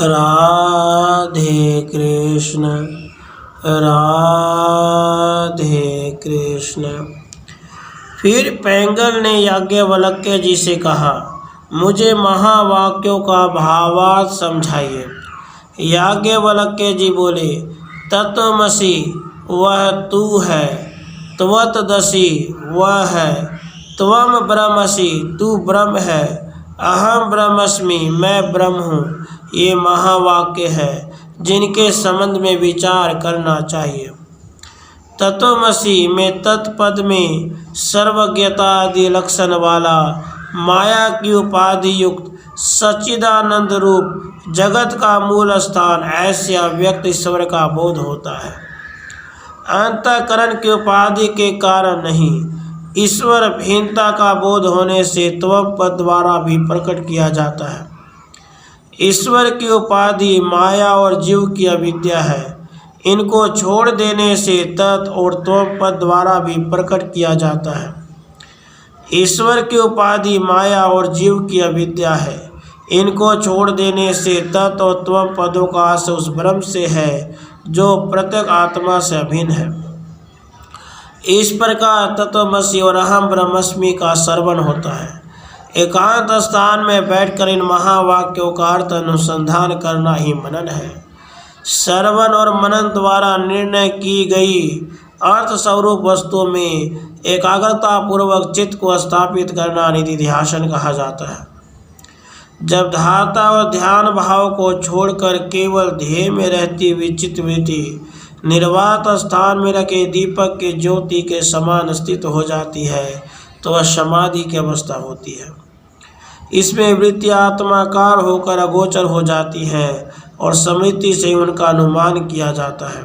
राधे कृष्ण राधे कृष्ण। फिर पैंगल ने याज्ञवल्क्य जी से कहा, मुझे महावाक्यों का भावार्थ समझाइए। याज्ञवल्क्य जी बोले, तत्वमसि वह तू है, त्वतदसि वह है, त्वम ब्रह्मसि तू ब्रह्म है, अहम ब्रह्मस्मि मैं ब्रह्म हूँ। ये महावाक्य है जिनके संबंध में विचार करना चाहिए। तत्वमसि में तत्पद में सर्वज्ञता आदि लक्षण वाला माया की उपाधि युक्त सच्चिदानंद रूप जगत का मूल स्थान ऐसे अव्यक्त ईश्वर का बोध होता है। अंतःकरण की उपाधि के कारण नहीं, ईश्वर भिन्नता का बोध होने से त्वम पद द्वारा भी प्रकट किया जाता है। ईश्वर की उपाधि माया और जीव की अविद्या है। इनको छोड़ देने से तत् और त्वम पद द्वारा भी प्रकट किया जाता है। ईश्वर की उपाधि माया और जीव की अविद्या है। इनको छोड़ देने से तत् और त्वम पदों का आश्रय उस ब्रह्म से है जो प्रत्येक आत्मा से अभिन्न है। इस प्रकार तत्वमसि और अहम ब्रह्मस्मि का श्रवण होता है। एकांत स्थान में बैठकर इन महावाक्यों का अर्थ अनुसंधान करना ही मनन है। श्रवण और मनन द्वारा निर्णय की गई अर्थ स्वरूप वस्तुओं में एकाग्रता पूर्वक चित्त को स्थापित करना निधिध्यासन कहा जाता है। जब धाता और ध्यान भाव को छोड़कर केवल ध्येय में रहती हुई चित्तवृत्ति निर्वात स्थान में रखे दीपक के ज्योति के समान स्थित हो जाती है तो वह समाधि की अवस्था होती है। इसमें वृत्ति आत्माकार होकर अगोचर हो जाती है और स्मृति से उनका अनुमान किया जाता है।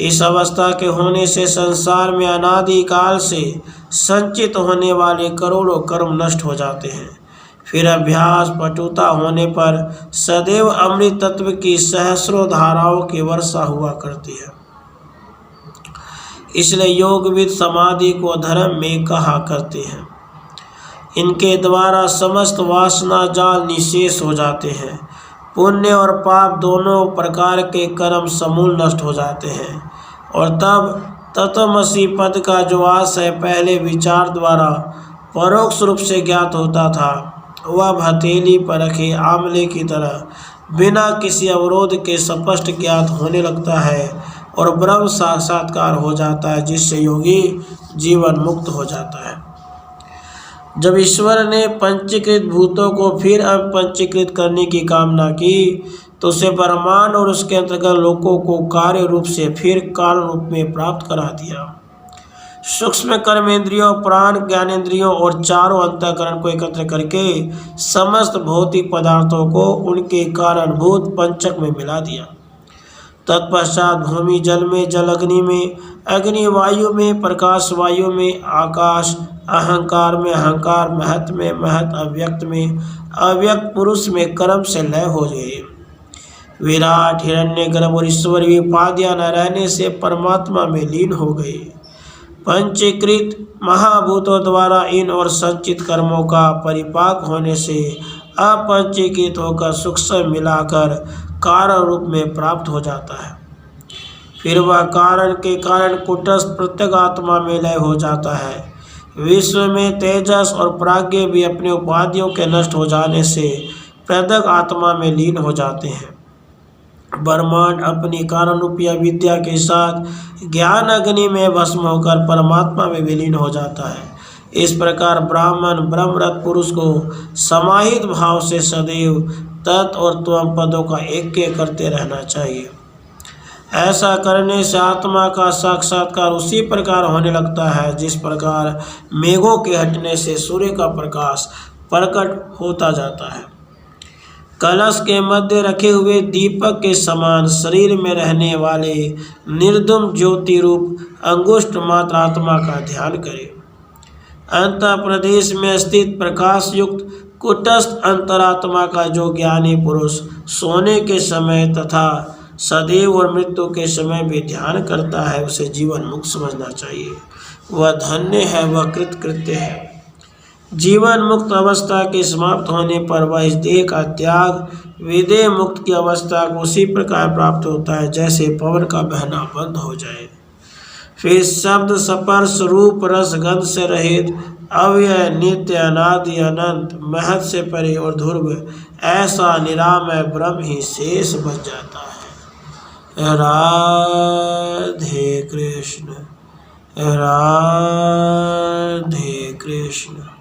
इस अवस्था के होने से संसार में अनादि काल से संचित होने वाले करोड़ों कर्म नष्ट हो जाते हैं। फिर अभ्यास पटुता होने पर सदैव अमृत तत्व की सहस्रों धाराओं की वर्षा हुआ करती है। इसलिए योगविद समाधि को धर्म में कहा करते हैं। इनके द्वारा समस्त वासना जाल निशेष हो जाते हैं। पुण्य और पाप दोनों प्रकार के कर्म समूल नष्ट हो जाते हैं और तब तत्वमसि पद का जो आशय पहले विचार द्वारा परोक्ष रूप से ज्ञात होता था वह हथेली पर रखे आंवले की तरह बिना किसी अवरोध के स्पष्ट ज्ञात होने लगता है और ब्रह्म साक्षात्कार हो जाता है, जिससे योगी जीवन मुक्त हो जाता है। जब ईश्वर ने पंचीकृत भूतों को फिर अपंचीकृत करने की कामना की तो उसे ब्रह्मांड और उसके अंतर्गत लोकों को कार्य रूप से फिर कारण रूप में प्राप्त करा दिया। सूक्ष्म कर्मेंद्रियों, प्राण, ज्ञानेंद्रियों और चारों अंतःकरण को एकत्र करके समस्त भौतिक पदार्थों को उनके कारणभूत पंचक में मिला दिया। तत्पश्चात भूमि जल में, जल अग्नि में, अग्नि वायु में, प्रकाश वायु में, आकाश अहंकार में, अहंकार महत में, महत अव्यक्त में, अव्यक्त पुरुष में कर्म से लय हो गए। विराट हिरण्यगर्भ और ईश्वरीय उपाधियां न रहने से परमात्मा में लीन हो गए। पंचीकृत महाभूतों द्वारा इन और संचित कर्मों का परिपाक होने से अपंचीकृत होकर सूक्ष्म मिलाकर कारण रूप में प्राप्त हो जाता है। फिर वह कारण के कारण कुटस्थ प्रत्येक आत्मा में लय हो जाता है। विश्व में तेजस और प्राज्ञ भी अपने उपाधियों के नष्ट हो जाने से प्रत्येक आत्मा में लीन हो जाते हैं। ब्रह्मांड अपनी कारण रूपी विद्या के साथ ज्ञान अग्नि में भस्म होकर परमात्मा में विलीन हो जाता है। इस प्रकार ब्राह्मण ब्रह्मरत पुरुष को समाहित भाव से सदैव तत् और त्वम पदों का एक करते रहना चाहिए। ऐसा करने से आत्मा का साक्षात्कार उसी प्रकार होने लगता है जिस प्रकार मेघों के हटने से सूर्य का प्रकाश प्रकट होता जाता है। कलश के मध्य रखे हुए दीपक के समान शरीर में रहने वाले निर्दुम ज्योति रूप अंगुष्ठ मात्र आत्मा का ध्यान करें। अंतः प्रदेश में स्थित प्रकाश युक्त कुटस्थ अंतरात्मा का जो ज्ञानी पुरुष सोने के समय तथा सदैव और मृत्यु के समय भी ध्यान करता है उसे जीवन मुक्त समझना चाहिए। वह धन्य है, वह कृतकृत्य है। जीवन मुक्त अवस्था के समाप्त होने पर वह इस देह का त्याग विदेह मुक्त की अवस्था को उसी प्रकार प्राप्त होता है जैसे पवन का बहना बंद हो जाए। फिर शब्द स्पर्श रूप रस गंध से रहित अव्यय नित्य अनादि अनंत महत से परे और ध्रुव ऐसा निरामय ब्रह्म ही शेष बच जाता है। राधे कृष्ण, राधे कृष्ण।